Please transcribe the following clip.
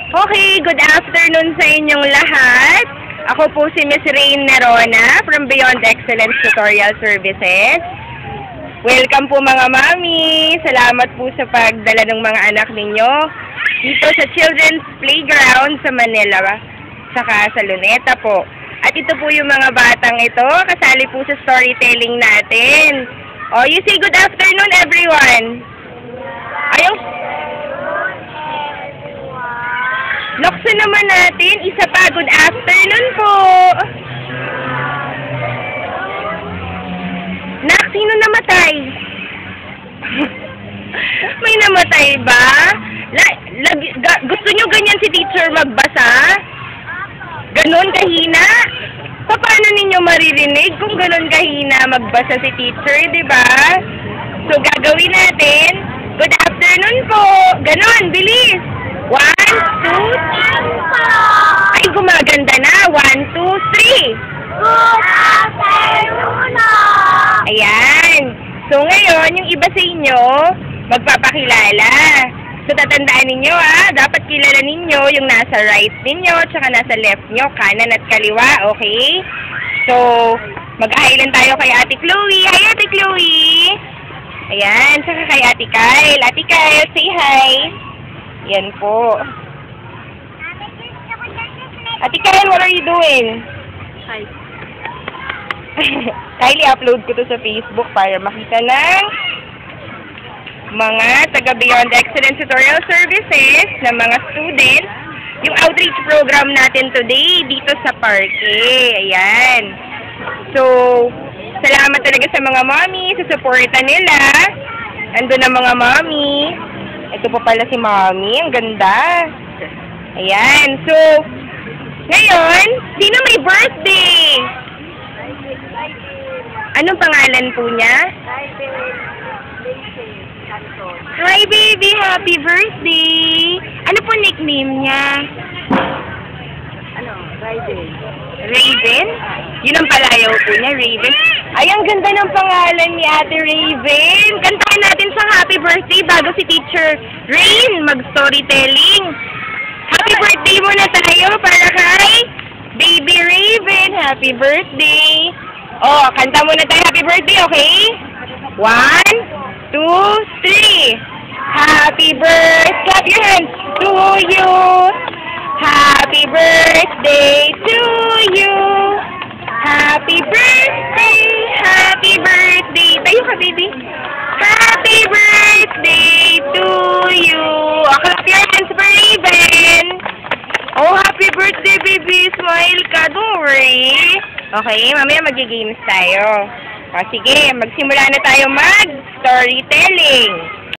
Okay, good afternoon sa inyong lahat. Ako po si Miss Rain Nerona from Beyond Excellence Tutorial Services. Welcome po mga mami. Salamat po sa pagdala ng mga anak ninyo dito sa Children's Playground sa Manila, saka sa Luneta po. At ito po yung mga batang ito, kasali po sa storytelling natin. Oh, you say good afternoon everyone. Lokso naman natin, isa pa, good afternoon po. Nak, sino namatay? May namatay ba? Gusto nyo ganyan si teacher magbasa? Ganon kahina? Paano ninyo maririnig kung ganon kahina magbasa si teacher, di ba? So, gagawin natin, good afternoon po. Ganon, bilis. 1, 2, 3. Ay, gumaganda na. 1, 2, 3. Good afternoon! Ayan. So, ngayon, yung iba sa inyo, magpapakilala. So, tatandaan ninyo, dapat kilala ninyo yung nasa right ninyo, tsaka nasa left nyo, kanan at kaliwa, okay? So, mag-hi lang tayo kay Ate Chloe. Hi, Ate Chloe! Ayan, tsaka kay Ate Kyle. Ate Kyle, say hi! Yan po. Ate Kyle, what are you doing? Hi. Kylie, upload ko to sa Facebook para makita ng mga taga Beyond Excellence Tutorial Services na mga students. Yung outreach program natin today dito sa parke. Ayan. So, salamat talaga sa mga mommy, sa supporta nila. Andun ang mga mommy. Ito po pala si Mommy. Ang ganda. Ayan. So, ngayon, sino may birthday? Anong pangalan po niya? Hi, baby. Happy birthday. Ano po nickname niya? Raven. Raven? Yun ang palayaw po niya, Raven. Ay, ang ganda ng pangalan ni Ate Raven. Kantahin natin sa happy birthday bago si Teacher Rain mag-storytelling. Happy birthday muna tayo para kay Baby Raven. Happy birthday. Oh, kanta muna tayo happy birthday, okay? 1, 2, 3. Happy birthday. Clap your hands. To you. Happy birthday to you. Happy birthday. Happy birthday. Tayo ka, baby. Happy birthday to you. Oh, clap your hands for Raven. Oh, happy birthday, baby. Smile ka. Don't worry. Okay, mamaya mag-games tayo. O, sige, magsimula na tayo mag-storytelling.